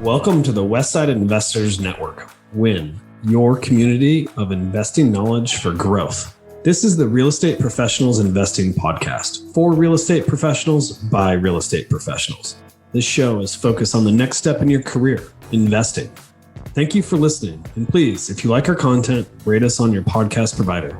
Welcome to the Westside Investors Network, WIN, your community of investing knowledge for growth. This is the Real Estate Professionals Investing Podcast for real estate professionals by real estate professionals. This show is focused on the next step in your career, investing. Thank you for listening. And please, if you like our content, rate us on your podcast provider.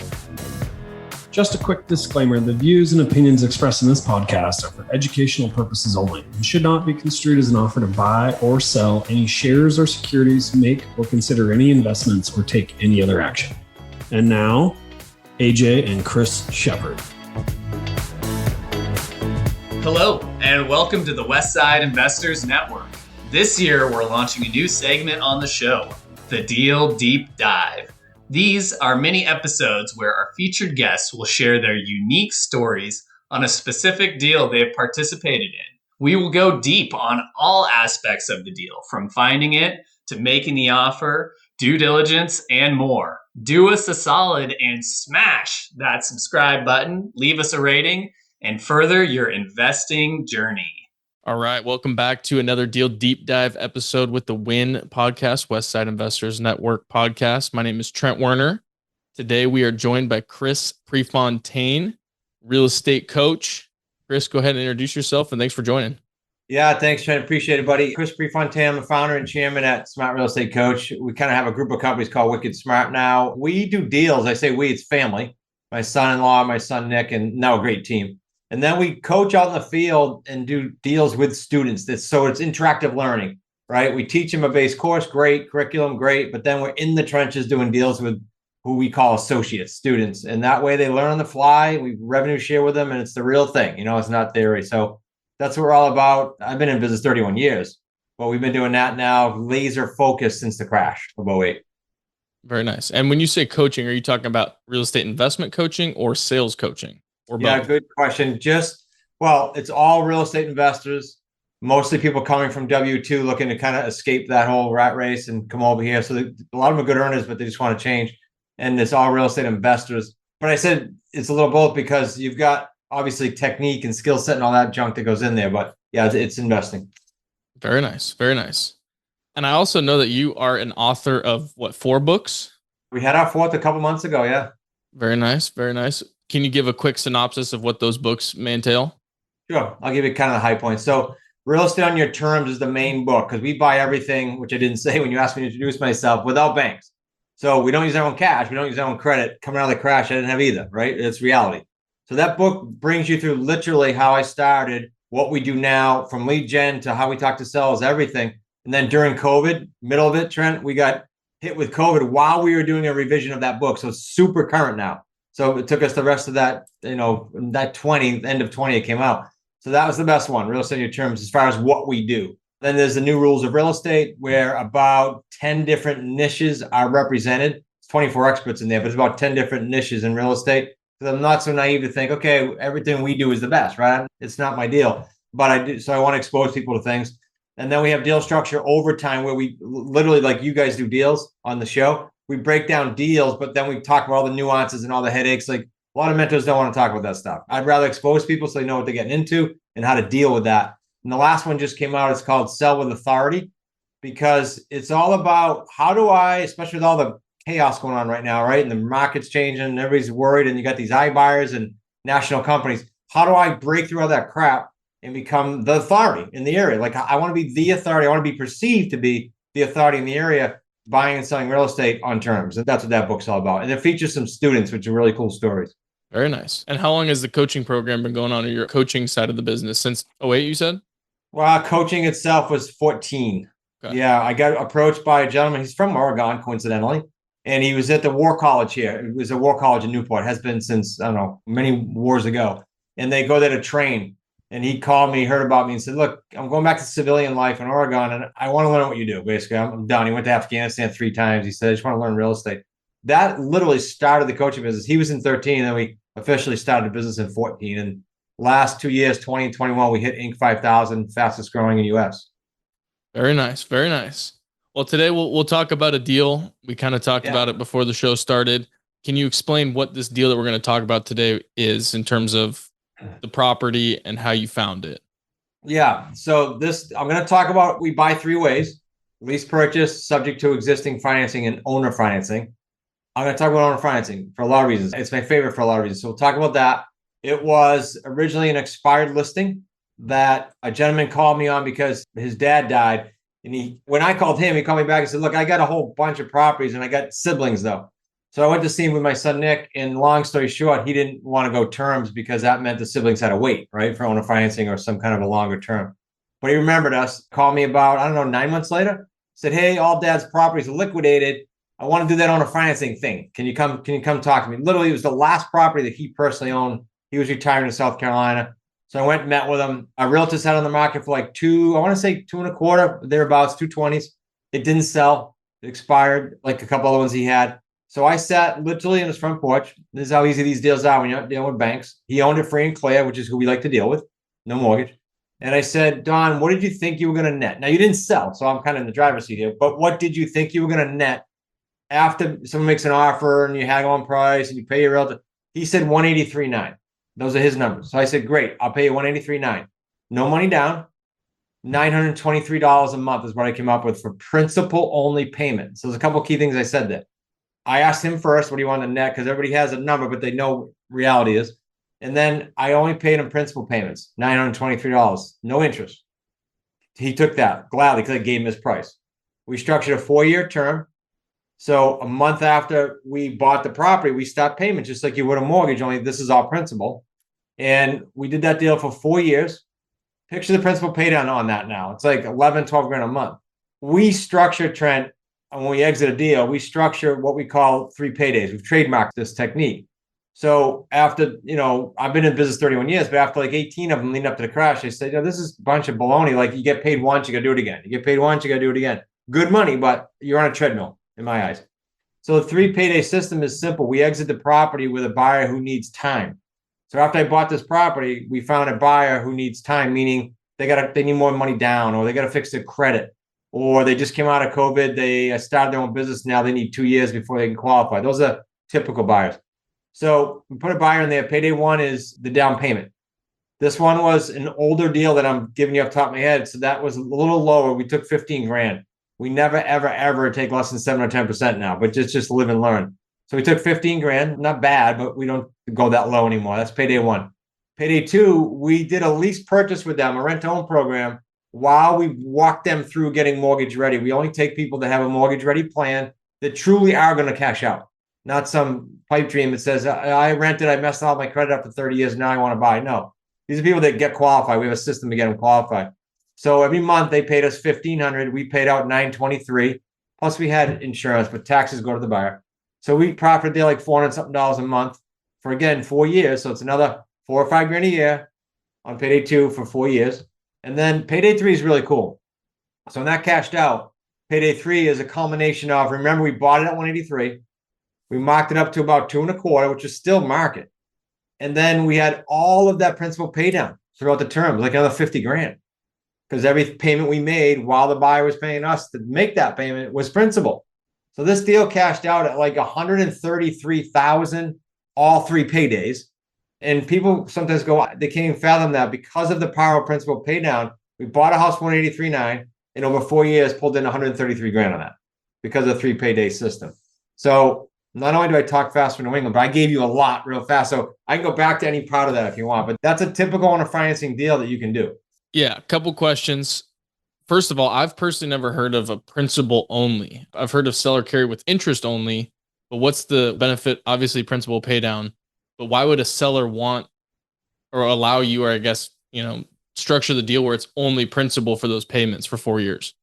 Just a quick disclaimer, the views and opinions expressed in this podcast are for educational purposes only and should not be construed as an offer to buy or sell any shares or securities, make or consider any investments, or take any other action. And now, AJ and Chris Shepard. Hello, and welcome to the Westside Investors Network. This year, we're launching a new segment on the show, the Deal Deep Dive. These are mini episodes where our featured guests will share their unique stories on a specific deal they've participated in. We will go deep on all aspects of the deal, from finding it to making the offer, due diligence, and more. Do us a solid and smash that subscribe button, leave us a rating, and further your investing journey. All right. Welcome back to another Deal Deep Dive episode with the WIN podcast, Westside Investors Network podcast. My name is Trent Werner. Today we are joined by Chris Prefontaine, real estate coach. Chris, go ahead and introduce yourself, and thanks for joining. Yeah, thanks, Trent. Appreciate it, buddy. Chris Prefontaine, I'm the founder and chairman at Smart Real Estate Coach. We kind of have a group of companies called Wicked Smart now. We do deals. I say we, it's family. My son-in-law, my son Nick, and now a great team. And then we coach out in the field and do deals with students. So it's interactive learning, right? We teach them a base course, great, curriculum, great, but then we're in the trenches doing deals with who we call associates, students. And that way they learn on the fly, we revenue share with them, and it's the real thing. You know, it's not theory. So that's what we're all about. I've been in business 31 years, but we've been doing that now, laser focused since the crash of 2008. Very nice. And when you say coaching, are you talking about real estate investment coaching or sales coaching? Yeah, good question. It's all real estate investors, mostly people coming from W-2 looking to kind of escape that whole rat race and come over here. So a lot of them are good earners, but they just want to change. And it's all real estate investors. But I said it's a little both because you've got obviously technique and skill set and all that junk that goes in there. But yeah, it's investing. Very nice. Very nice. And I also know that you are an author of 4 books? We had our 4th a couple months ago. Yeah. Very nice. Very nice. Can you give a quick synopsis of what those books may entail? Sure. I'll give you kind of the high points. So Real Estate on Your Terms is the main book because we buy everything, which I didn't say when you asked me to introduce myself, without banks. So we don't use our own cash. We don't use our own credit. Coming out of the crash, I didn't have either, right? It's reality. So that book brings you through literally how I started, what we do now, from lead gen to how we talk to sellers, everything. And then during COVID, middle of it, Trent, we got hit with COVID while we were doing a revision of that book. So it's super current now. So it took us the rest of that, end of 20, it came out. So that was the best one, Real Estate on Your Terms, as far as what we do. Then there's the New Rules of Real Estate, where about 10 different niches are represented. It's 24 experts in there, but it's about 10 different niches in real estate. Because I'm not so naive to think, okay, everything we do is the best, right? It's not my deal, but I do. So I want to expose people to things. And then we have deal structure overtime, where we literally, like you guys do deals on the show. We break down deals, but then we talk about all the nuances and all the headaches. Like a lot of mentors don't want to talk about that stuff. I'd rather expose people so they know what they're getting into and how to deal with that. And the last one just came out. It's called Sell with Authority, because it's all about how do I, especially with all the chaos going on right now, right? And the market's changing and everybody's worried and you got these iBuyers and national companies. How do I break through all that crap and become the authority in the area? Like I want to be the authority. I want to be perceived to be the authority in the area, buying and selling real estate on terms. And that's what that book's all about. And it features some students, which are really cool stories. Very nice. And how long has the coaching program been going on in your coaching side of the business? Since 2008, you said? Well, coaching itself was 14. Okay. Yeah, I got approached by a gentleman. He's from Oregon, coincidentally. And he was at the War College here. It was a War College in Newport. It has been since, I don't know, many wars ago. And they go there to train. And he called me, heard about me, and said, look, I'm going back to civilian life in Oregon, and I want to learn what you do, basically. I'm done. He went to Afghanistan 3 times. He said, I just want to learn real estate. That literally started the coaching business. He was in 13, and then we officially started a business in 14. And last 2 years, 20 and 21, we hit Inc. 5000, fastest growing in the U.S. Very nice. Very nice. Well, today we'll talk about a deal. We kind of talked about it before the show started. Can you explain what this deal that we're going to talk about today is in terms of the property and how you found it? Yeah. So I'm going to talk about, we buy 3 ways. lease purchase, subject to existing financing, and owner financing. I'm going to talk about owner financing for a lot of reasons. It's my favorite for a lot of reasons. So we'll talk about that. It was originally an expired listing that a gentleman called me on because his dad died. And when I called him, he called me back and said, look, I got a whole bunch of properties and I got siblings though. So I went to see him with my son, Nick, and long story short, he didn't want to go terms because that meant the siblings had to wait, right, for owner financing or some kind of a longer term. But he remembered us, called me about, 9 months later, said, hey, all dad's properties are liquidated. I want to do that owner financing thing. Can you come talk to me? Literally, it was the last property that he personally owned. He was retiring to South Carolina. So I went and met with him. Our realtors had on the market for like two and a quarter, thereabouts, 220s. It didn't sell. It expired, like a couple other ones he had. So I sat literally in his front porch. This is how easy these deals are when you're not dealing with banks. He owned it free and clear, which is who we like to deal with. No mortgage. And I said, Don, what did you think you were going to net? Now, you didn't sell, so I'm kind of in the driver's seat here. But what did you think you were going to net after someone makes an offer and you haggle on price and you pay your realtor? He said 183.9. Those are his numbers. So I said, great, I'll pay you 183.9. No money down. $923 a month is what I came up with for principal only payment. So there's a couple of key things I said there. I asked him first what he wanted to net because everybody has a number, but they know what reality is. And then I only paid him principal payments, $923, no interest. He took that gladly because I gave him his price. We structured a 4-year term. So a month after we bought the property, we stopped payment just like you would a mortgage, only this is all principal. And we did that deal for 4 years. Picture the principal pay down on that now. It's like 11, 12 grand a month. We structure, Trent, and when we exit a deal, we structure what we call 3 paydays. We've trademarked this technique. So after, I've been in business 31 years, but after like 18 of them leading up to the crash, they said, this is a bunch of baloney. Like you get paid once, you got to do it again. You get paid once, you got to do it again. Good money, but you're on a treadmill in my eyes. So the 3 payday system is simple. We exit the property with a buyer who needs time. So after I bought this property, we found a buyer who needs time, meaning they need more money down, or they got to fix their credit, or they just came out of COVID. They started their own business. Now they need 2 years before they can qualify. Those are typical buyers. So we put a buyer in there. Payday 1 is the down payment. This one was an older deal that I'm giving you off the top of my head. So that was a little lower. We took 15 grand. We never, ever, ever take less than 7 or 10% now, but just live and learn. So we took 15 grand, not bad, but we don't go that low anymore. That's payday 1. Payday 2, we did a lease purchase with them, a rent-to-own program, while we walked them through getting mortgage ready. We only take people that have a mortgage ready plan that truly are going to cash out, not some pipe dream that says, I rented, I messed all my credit up for 30 years, now I want to buy. No, these are people that get qualified. We have a system to get them qualified. So every month they paid us $1,500. We paid out $923. Plus we had insurance, but taxes go to the buyer. So we profited there like $400 something a month for, again, 4 years. So it's another 4 or 5 grand a year on payday 2 for 4 years. And then payday 3 is really cool. So when that cashed out, payday 3 is a culmination of, remember, we bought it at 183. We marked it up to about 2 1/4, which is still market. And then we had all of that principal pay down throughout the term, like another 50 grand. Because every payment we made while the buyer was paying us to make that payment was principal. So this deal cashed out at like $133,000, all 3 paydays. And people sometimes go, they can't even fathom that because of the power of principal pay down. We bought a house 183.9 and over 4 years pulled in 133 grand on that because of the 3 payday system. So not only do I talk fast for New England, but I gave you a lot real fast. So I can go back to any part of that if you want, but that's a typical owner financing deal that you can do. Yeah, a couple questions. First of all, I've personally never heard of a principal only. I've heard of seller carry with interest only, but what's the benefit? Obviously, principal pay down, but why would a seller want or allow you, or I guess, structure the deal where it's only principal for those payments for 4 years?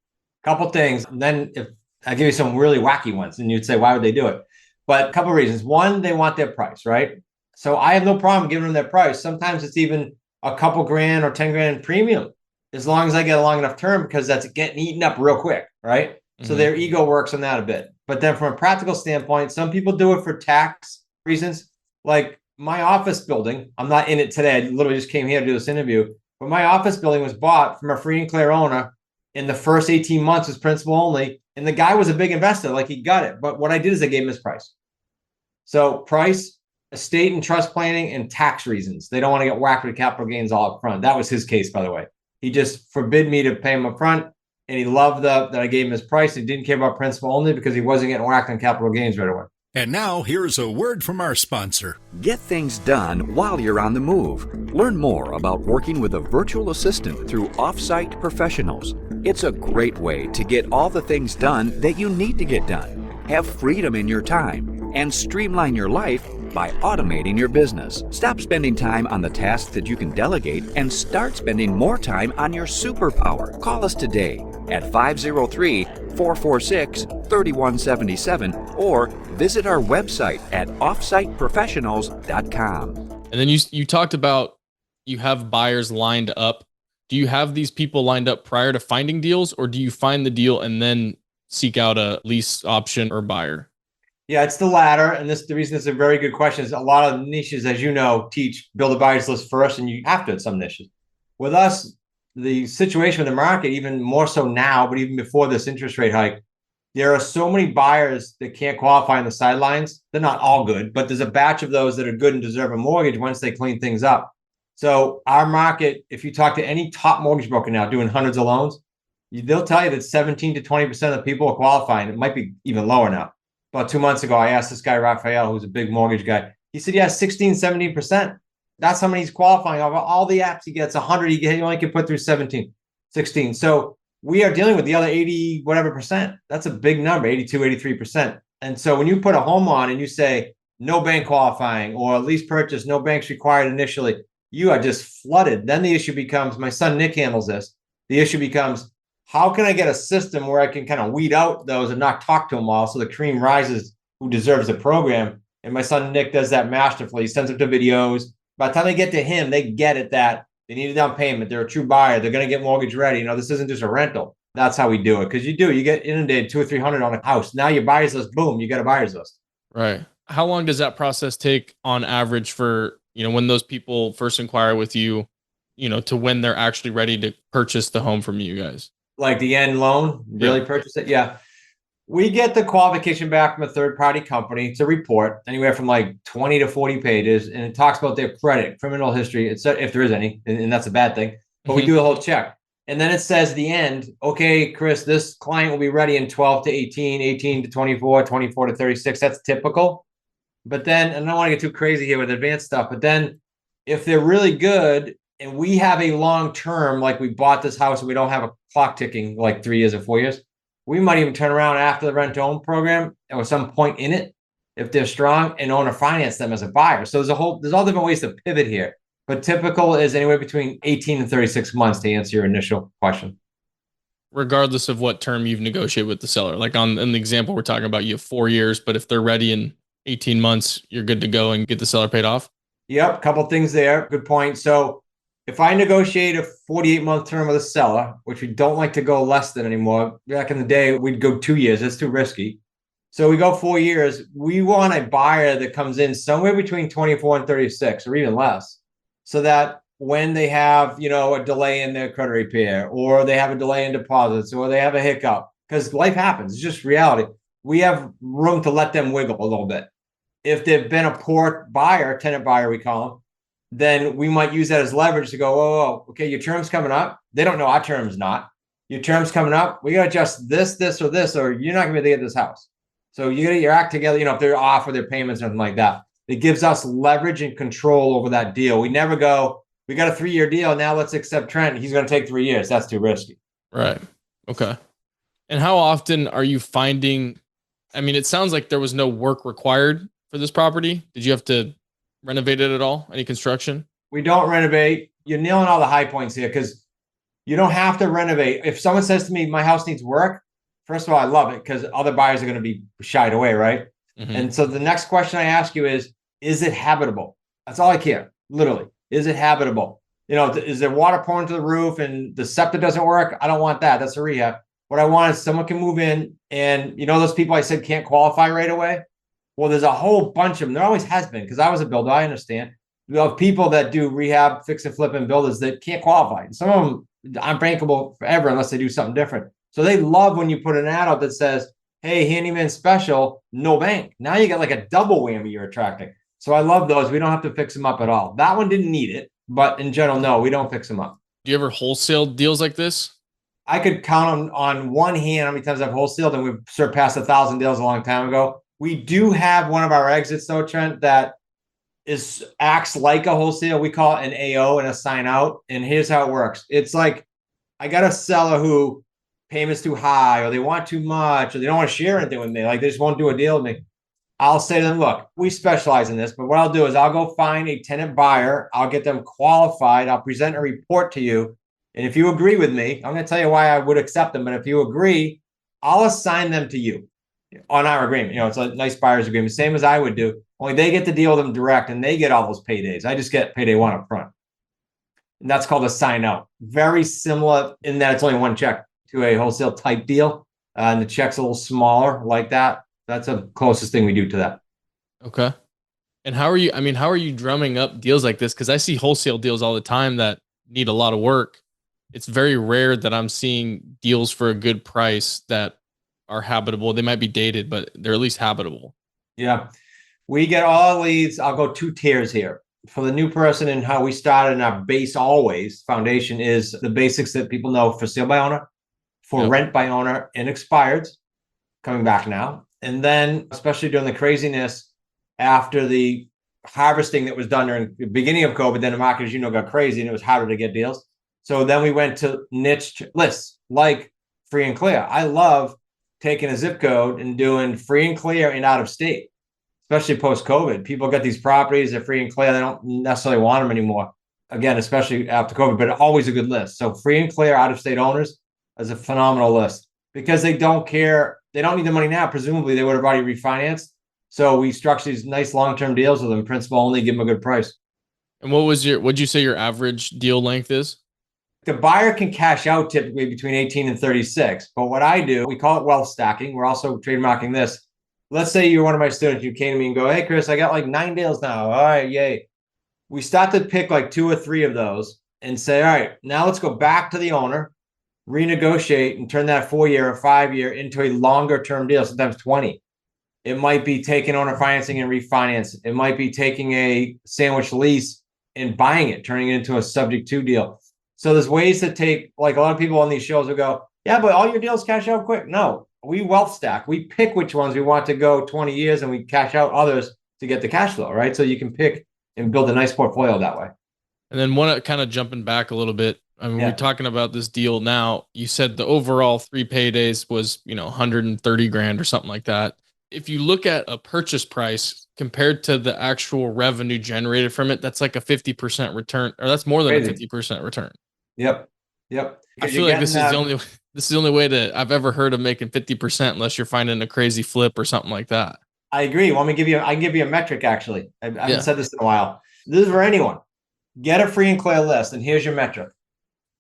Couple things. And then if I give you some really wacky ones, and you'd say, why would they do it? But a couple of reasons. One, they want their price, right? So I have no problem giving them their price. Sometimes it's even a couple grand or 10 grand premium, as long as I get a long enough term, because that's getting eaten up real quick, right? Mm-hmm. So their ego works on that a bit. But then from a practical standpoint, some people do it for tax reasons. Like my office building, I'm not in it today. I literally just came here to do this interview. But my office building was bought from a free and clear owner. In the first 18 months was principal only. And the guy was a big investor, like he got it. But what I did is I gave him his price. So price, estate and trust planning, and tax reasons. They don't want to get whacked with capital gains all up front. That was his case, by the way. He just forbid me to pay him up front. and he loved that I gave him his price. He didn't care about principal only because he wasn't getting whacked on capital gains right away. And now here's a word from our sponsor. Get things done while you're on the move. Learn more about working with a virtual assistant through Offsite Professionals. It's a great way to get all the things done that you need to get done. Have freedom in your time and streamline your life by automating your business. Stop spending time on the tasks that you can delegate and start spending more time on your superpower. Call us today at 503-446-3177 or visit our website at offsiteprofessionals.com. And then you talked about you have buyers lined up. Do you have these people lined up prior to finding deals, or do you find the deal and then seek out a lease option or buyer? Yeah, it's the latter. And the reason it's a very good question is a lot of niches, as you know, teach build a buyer's list first, and you have to at some niches. With us, the situation with the market, even more so now, but even before this interest rate hike, there are so many buyers that can't qualify on the sidelines. They're not all good, but there's a batch of those that are good and deserve a mortgage once they clean things up. So our market, if you talk to any top mortgage broker now doing hundreds of loans, they'll tell you that 17 to 20% of the people are qualifying. It might be even lower now. About 2 months ago, I asked this guy, Raphael, who's a big mortgage guy. He said, yeah, 16, 17%. That's how many he's qualifying. Of all the apps he gets, 100, he only can put through 17, 16. So we are dealing with the other 80, whatever percent. That's a big number, 82, 83%. And so when you put a home on and you say no bank qualifying or lease purchase, no banks required initially, you are just flooded. Then the issue becomes, my son Nick handles this. The issue becomes, how can I get a system where I can kind of weed out those and not talk to them all so the cream rises who deserves the program? And my son Nick does that masterfully. He sends them to videos. By the time they get to him, they get it that they need a down payment. They're a true buyer. They're going to get mortgage ready. This isn't just a rental. That's how we do it. Because you get inundated 200 or 300 on a house. Now your buyer's list, boom, you got a buyer's list. Right. How long does that process take on average for, when those people first inquire with you, to when they're actually ready to purchase the home from you guys? Like the end loan, really purchase it? Yeah. We get the qualification back from a third-party company. It's a report, anywhere from like 20 to 40 pages, and it talks about their credit, criminal history, if there is any, and that's a bad thing. But we do the whole check. And then it says at the end, okay, Chris, this client will be ready in 12 to 18, 18 to 24, 24 to 36. That's typical. But then, and I don't want to get too crazy here with advanced stuff, but then if they're really good and we have a long term, like we bought this house and we don't have a clock ticking like 3 years or 4 years, we might even turn around after the rent to own program or some point in it, if they're strong, and owner finance them as a buyer. So there's all different ways to pivot here. But typical is anywhere between 18 and 36 months to answer your initial question. Regardless of what term you've negotiated with the seller. Like in the example we're talking about, you have 4 years, but if they're ready in 18 months, you're good to go and get the seller paid off? Yep, couple things there. Good point. So if I negotiate a 48-month term with a seller, which we don't like to go less than anymore, back in the day, we'd go 2 years. That's too risky. So we go 4 years. We want a buyer that comes in somewhere between 24 and 36 or even less, so that when they have, a delay in their credit repair, or they have a delay in deposits, or they have a hiccup, because life happens. It's just reality. We have room to let them wiggle a little bit. If they've been a poor buyer, tenant buyer, we call them, then we might use that as leverage to go, oh, okay, your term's coming up. They don't know our term's not. Your term's coming up. We got to adjust this, or you're not going to be able to get this house. So you got to get your act together, if they're off with their payments or something like that. It gives us leverage and control over that deal. We never go, we got a 3-year deal. Now let's accept Trent. He's going to take 3 years. That's too risky. Right. Okay. And how often are you finding, it sounds like there was no work required for this property. Did you have to renovate it at all? Any construction? We don't renovate. You're nailing all the high points here because you don't have to renovate. If someone says to me, my house needs work, first of all, I love it because other buyers are going to be shied away, right? Mm-hmm. And so the next question I ask you is it habitable? That's all I care, literally. Is it habitable? Is there water pouring to the roof and the septic doesn't work? I don't want that. That's a rehab. What I want is someone can move in and, those people I said can't qualify right away? Well, there's a whole bunch of them. There always has been, because I was a builder. I understand. We have people that do rehab, fix and flip and builders that can't qualify. Some of them aren't bankable forever unless they do something different. So they love when you put an ad out that says, hey, handyman special, no bank. Now you got like a double whammy you're attracting. So I love those. We don't have to fix them up at all. That one didn't need it, but in general, no, we don't fix them up. Do you ever wholesale deals like this? I could count on one hand how many times I've wholesaled, and we've surpassed 1,000 deals a long time ago. We do have one of our exits though, Trent, that acts like a wholesale. We call it an AO and a sign out. And here's how it works. It's like I got a seller who payment's too high, or they want too much, or they don't want to share anything with me. Like they just won't do a deal with me. I'll say to them, look, we specialize in this, but what I'll do is I'll go find a tenant buyer. I'll get them qualified. I'll present a report to you. And if you agree with me, I'm going to tell you why I would accept them. But if you agree, I'll assign them to you on our agreement. It's a nice buyer's agreement, same as I would do. Only they get to deal with them direct, and they get all those paydays. I just get payday one up front. And that's called a sign out. Very similar in that it's only one check to a wholesale type deal. And the check's a little smaller like that. That's the closest thing we do to that. Okay. And how are you drumming up deals like this? Because I see wholesale deals all the time that need a lot of work. It's very rare that I'm seeing deals for a good price that are habitable. They might be dated, but they're at least habitable. Yeah. We get all leads. I'll go 2 tiers here. For the new person, and how we started in our base always foundation is the basics that people know: for sale by owner, for rent by owner, and expireds, coming back now. And then, especially during the craziness after the harvesting that was done during the beginning of COVID, then the market, as you know, got crazy and it was harder to get deals. So then we went to niche lists like free and clear. I love taking a zip code and doing free and clear and out of state, especially post-COVID. People get these properties, they're free and clear. They don't necessarily want them anymore. Again, especially after COVID, but always a good list. So free and clear out of state owners is a phenomenal list because they don't care. They don't need the money now. Presumably they would have already refinanced. So we structure these nice long-term deals with them, principal only, give them a good price. And what'd you say your average deal length is? The buyer can cash out typically between 18 and 36. But what I do, we call it wealth stacking. We're also trademarking this. Let's say you're one of my students. You came to me and go, hey, Chris, I got like 9 deals now. All right, yay. We start to pick like 2 or 3 of those and say, all right, now let's go back to the owner, renegotiate, and turn that 4-year or 5-year into a longer term deal, sometimes 20. It might be taking owner financing and refinance. It might be taking a sandwich lease and buying it, turning it into a subject to deal. So there's ways to take, like a lot of people on these shows will go, yeah, but all your deals cash out quick. No, we wealth stack. We pick which ones we want to go 20 years and we cash out others to get the cash flow, right? So you can pick and build a nice portfolio that way. And then one kind of jumping back a little bit. I mean, we're talking about this deal now. You said the overall 3 paydays was, 130 grand or something like that. If you look at a purchase price compared to the actual revenue generated from it, that's like a 50% return, or that's more than a 50% return. Yep. I feel like this is the only way I've ever heard of making 50% unless you're finding a crazy flip or something like that. I agree. I can give you a metric actually. I haven't said this in a while. This is for anyone. Get a free and clear list, and here's your metric.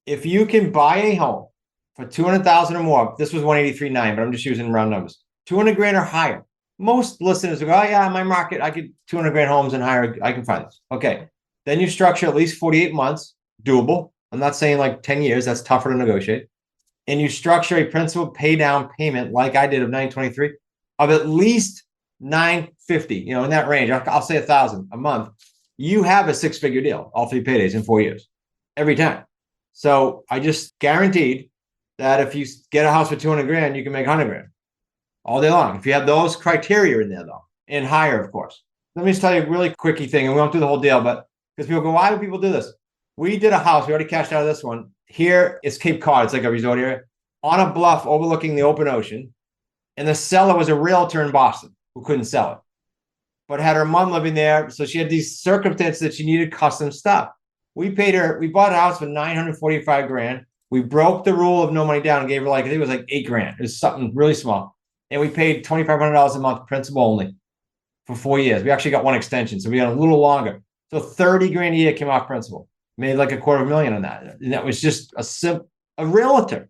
If you can buy a home for 200,000 or more, this was 183.9, but I'm just using round numbers. 200 grand or higher. Most listeners will go, oh yeah, my market, I get 200 grand homes and higher. I can find this. Okay. Then you structure at least 48 months, doable. I'm not saying like 10 years. That's tougher to negotiate. And you structure a principal pay down payment like I did of 923 of at least 950, in that range. I'll say 1,000 a month. You have a 6-figure deal, all 3 paydays in 4 years, every time. So I just guaranteed that if you get a house for 200 grand, you can make 100 grand all day long. If you have those criteria in there though, and higher, of course. Let me just tell you a really quickie thing, and we won't do the whole deal, but because people go, why do people do this? We did a house. We already cashed out of this one. Here is Cape Cod. It's like a resort area on a bluff overlooking the open ocean. And the seller was a realtor in Boston who couldn't sell it, but had her mom living there. So she had these circumstances that she needed custom stuff. We bought a house for 945 grand. We broke the rule of no money down and gave her I think it was like 8 grand. It was something really small. And we paid $2,500 a month principal only for 4 years. We actually got one extension. So we got a little longer. So 30 grand a year came off principal. Made like $250,000 on that. And that was just a realtor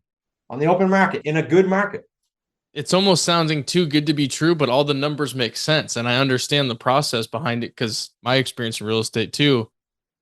on the open market in a good market. It's almost sounding too good to be true, but all the numbers make sense. And I understand the process behind it because my experience in real estate too.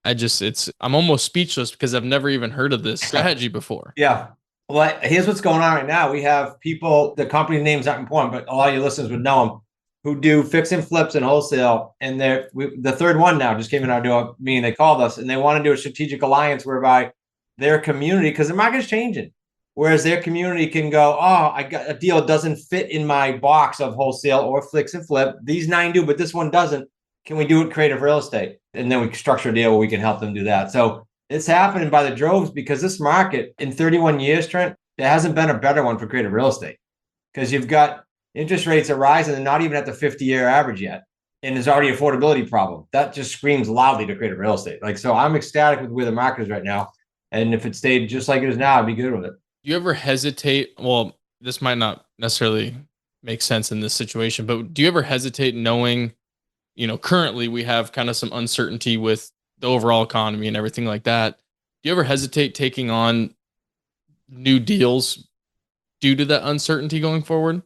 I'm almost speechless because I've never even heard of this strategy before. Yeah. Well, here's what's going on right now. We have people, the company names aren't important, but a lot of your listeners would know them, who do fix and flips and wholesale. And the third one now just came in our door meeting. They called us and they want to do a strategic alliance whereby their community, because the market's changing. Whereas their community can go, oh, I got a deal that doesn't fit in my box of wholesale or fix and flip. These 9 do, but this one doesn't. Can we do it creative real estate? And then we structure a deal where we can help them do that. So it's happening by the droves because this market in 31 years, Trent, there hasn't been a better one for creative real estate because you've got interest rates are rising and not even at the 50-year average yet. And there's already an affordability problem. That just screams loudly to creative real estate. Like, so I'm ecstatic with where the market is right now. And if it stayed just like it is now, I'd be good with it. Do you ever hesitate? Well, this might not necessarily make sense in this situation, but do you ever hesitate knowing, currently we have kind of some uncertainty with the overall economy and everything like that. Do you ever hesitate taking on new deals due to that uncertainty going forward?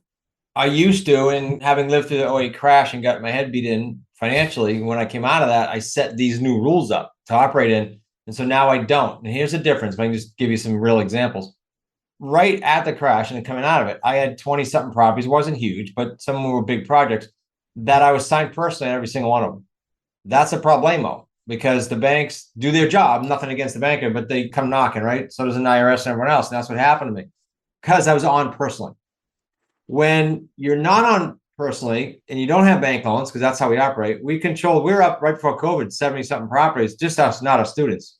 I used to, and having lived through the '08 crash and got my head beat in financially, when I came out of that, I set these new rules up to operate in. And so now I don't. And here's the difference. I can just give you some real examples. Right at the crash and coming out of it, I had 20 something properties. It wasn't huge, but some were big projects that I was signed personally on every single one of them. That's a problemo because the banks do their job, nothing against the banker, but they come knocking, right? So does an IRS and everyone else. And that's what happened to me because I was on personally. When you're not on personally and you don't have bank loans, because that's how we operate, we're up right before COVID, 70 something properties, just us, not our students,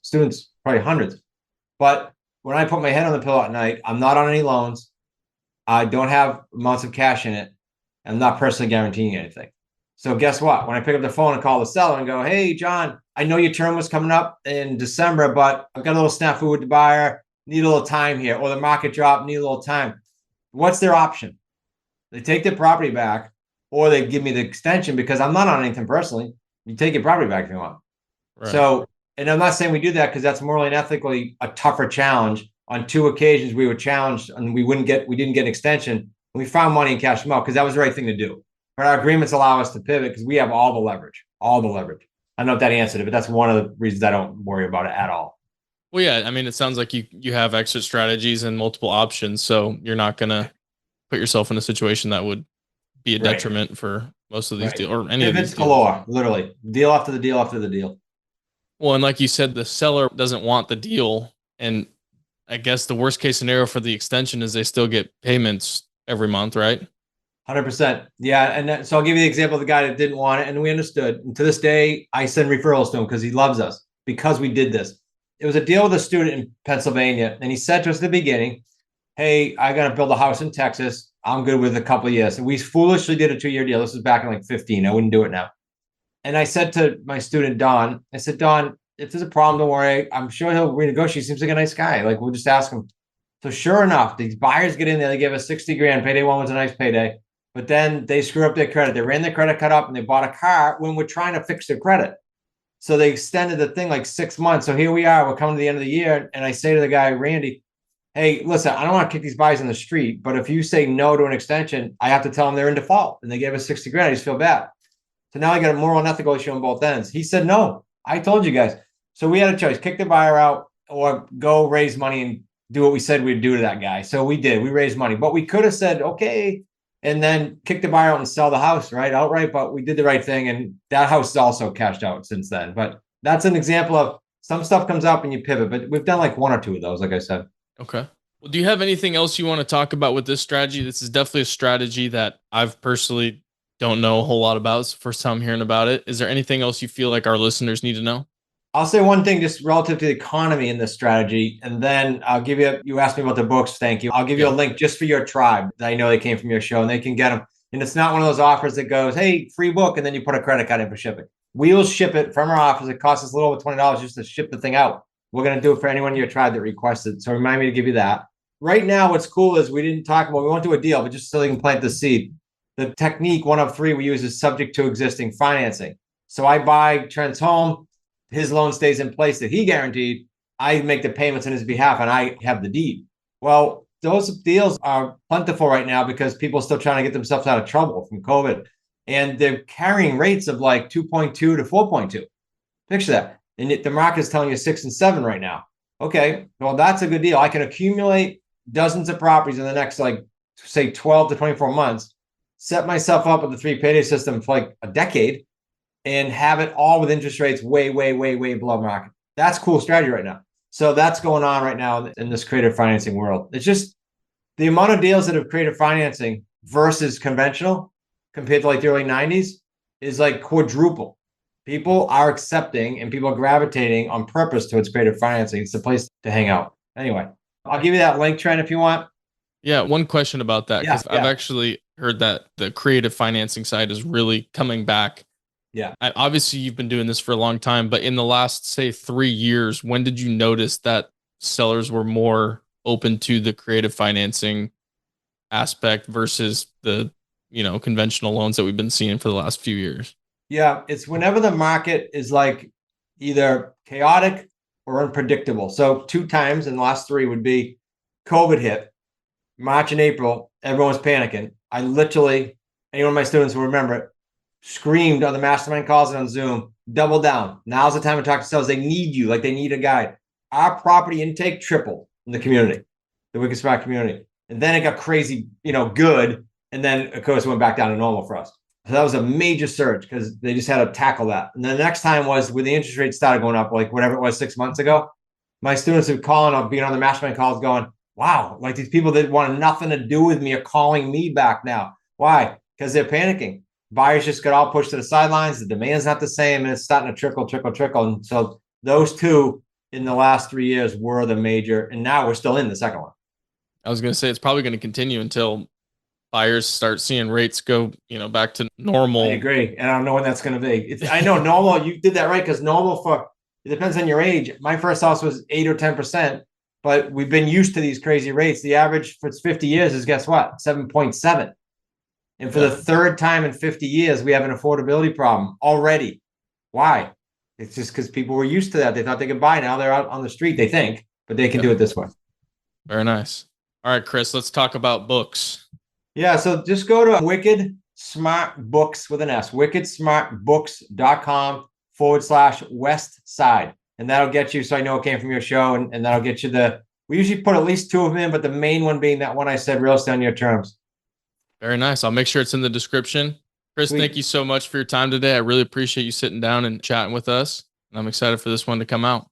probably hundreds. But when I put my head on the pillow at night, I'm not on any loans. I don't have amounts of cash in it. I'm not personally guaranteeing anything. So guess what? When I pick up the phone and call the seller and go, hey, John, I know your term was coming up in December, but I've got a little snafu with the buyer, need a little time here, or the market drop, need a little time. What's their option? They take the property back or they give me the extension because I'm not on anything personally. You take your property back if you want. Right. So, and I'm not saying we do that because that's morally and ethically a tougher challenge. On 2 occasions, we were challenged and we didn't get an extension. And we found money and cashed them out because that was the right thing to do. But our agreements allow us to pivot because we have all the leverage. I don't know if that answered it, but that's one of the reasons I don't worry about it at all. Well, yeah, I mean, it sounds like you have exit strategies and multiple options, so you're not going to put yourself in a situation that would be a detriment for most of these deals or any of these deals. Galore, literally. Deal after the deal after the deal. Well, and like you said, the seller doesn't want the deal. And I guess the worst case scenario for the extension is they still get payments every month, right? 100%. Yeah. And so I'll give you the example of the guy that didn't want it. And we understood. And to this day, I send referrals to him because he loves us because we did this. It was a deal with a student in Pennsylvania. And he said to us at the beginning, hey, I got to build a house in Texas. I'm good with a couple of years. And we foolishly did a 2-year deal. This was back in like 15. I wouldn't do it now. And I said to my student, Don, I said, Don, if there's a problem, don't worry. I'm sure he'll renegotiate. He seems like a nice guy. Like, we'll just ask him. So sure enough, these buyers get in there. They give us 60 grand. Payday one was a nice payday. But then they screw up their credit. They ran their credit card up and they bought a car when we're trying to fix their credit. So they extended the thing like 6 months. So here we are. We're coming to the end of the year. And I say to the guy, Randy, hey, listen, I don't want to kick these buyers in the street, but if you say no to an extension, I have to tell them they're in default. And they gave us 60 grand. I just feel bad. So now I got a moral and ethical issue on both ends. He said, no, I told you guys. So we had a choice, kick the buyer out or go raise money and do what we said we'd do to that guy. So we did, we raised money, but we could have said, okay, and then kick the buyer out and sell the house, right? Outright, but we did the right thing. And that house is also cashed out since then. But that's an example of some stuff comes up and you pivot, but we've done like 1 or 2 of those, like I said. Okay. Well, do you have anything else you want to talk about with this strategy? This is definitely a strategy that I've personally don't know a whole lot about. It's the first time I'm hearing about it. Is there anything else you feel like our listeners need to know? I'll say one thing just relative to the economy in this strategy. And then I'll give you asked me about the books. Thank you. I'll give you a link just for your tribe that I know they came from your show and they can get them. And it's not one of those offers that goes, hey, free book. And then you put a credit card in for shipping. We'll ship it from our office. It costs us a little over $20 just to ship the thing out. We're going to do it for anyone in your tribe that requested. So remind me to give you that. Right now, what's cool is we won't do a deal, but just so they can plant the seed. The technique, 1 of 3 we use is subject to existing financing. So I buy Trent's home. His loan stays in place that he guaranteed. I make the payments on his behalf and I have the deed. Well, those deals are plentiful right now because people are still trying to get themselves out of trouble from COVID. And they're carrying rates of like 2.2 to 4.2. Picture that. And the market is telling you 6 and 7 right now. Okay, well, that's a good deal. I can accumulate dozens of properties in the next, like, say 12 to 24 months, set myself up with the 3 payday system for like a decade and have it all with interest rates way, way, way, way below market. That's cool strategy right now. So that's going on right now in this creative financing world. It's just the amount of deals that have creative financing versus conventional compared to like the early 90s is like quadruple. People are accepting and people are gravitating on purpose towards creative financing. It's the place to hang out. Anyway, I'll give you that link, Trent, if you want. Yeah, one question about that, because Yeah. I've actually heard that the creative financing side is really coming back. Yeah. Obviously, you've been doing this for a long time, but in the last, say, 3 years, when did you notice that sellers were more open to the creative financing aspect versus the, conventional loans that we've been seeing for the last few years? Yeah, it's whenever the market is like either chaotic or unpredictable. So 2 times in the last 3 would be COVID hit. March and April, everyone was panicking. I literally, any one of my students will remember it, screamed on the mastermind calls and on Zoom, double down. Now's the time to talk to sellers. They need you, like they need a guide. Our property intake tripled in the community, the Wicked Smart community. And then it got crazy, good. And then, of course, it went back down to normal for us. So that was a major surge because they just had to tackle that. And then the next time was when the interest rates started going up, like whatever it was 6 months ago, my students would call up, being on the mastermind calls going, wow, like these people that want nothing to do with me are calling me back now. Why? Because they're panicking. Buyers just got all pushed to the sidelines. The demand's not the same, and it's starting to trickle. And so those 2 in the last 3 years were the major, and now we're still in the second one. I was going to say it's probably going to continue until buyers start seeing rates go, back to normal. I agree, and I don't know when that's going to be. I know normal. You did that right because normal it depends on your age. My first house was 8 or 10%. But we've been used to these crazy rates. The average for 50 years is, guess what? 7.7. And for the 3rd time in 50 years, we have an affordability problem already. Why? It's just because people were used to that. They thought they could buy. Now they're out on the street, they think, but they can do it this way. Very nice. All right, Chris, let's talk about books. Yeah, so just go to Wicked Smart Books with an S, wickedsmartbooks.com/Westside. And that'll get you, so I know it came from your show, and that'll get you we usually put at least 2 of them in, but the main one being that one I said, Real Estate on Your Terms. Very nice. I'll make sure it's in the description. Chris, thank you so much for your time today. I really appreciate you sitting down and chatting with us. And I'm excited for this one to come out.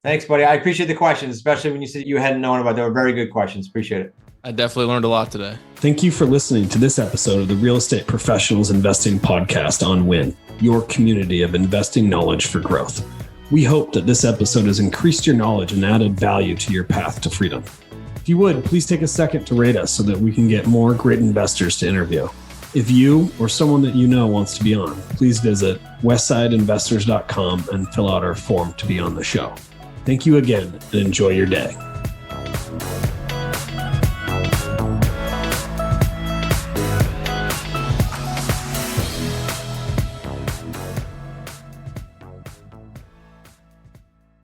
Thanks, buddy. I appreciate the questions, especially when you said you hadn't known about. They were very good questions. Appreciate it. I definitely learned a lot today. Thank you for listening to this episode of the Real Estate Professionals Investing Podcast on WIN, your community of investing knowledge for growth. We hope that this episode has increased your knowledge and added value to your path to freedom. If you would, please take a second to rate us so that we can get more great investors to interview. If you or someone that you know wants to be on, please visit westsideinvestors.com and fill out our form to be on the show. Thank you again and enjoy your day.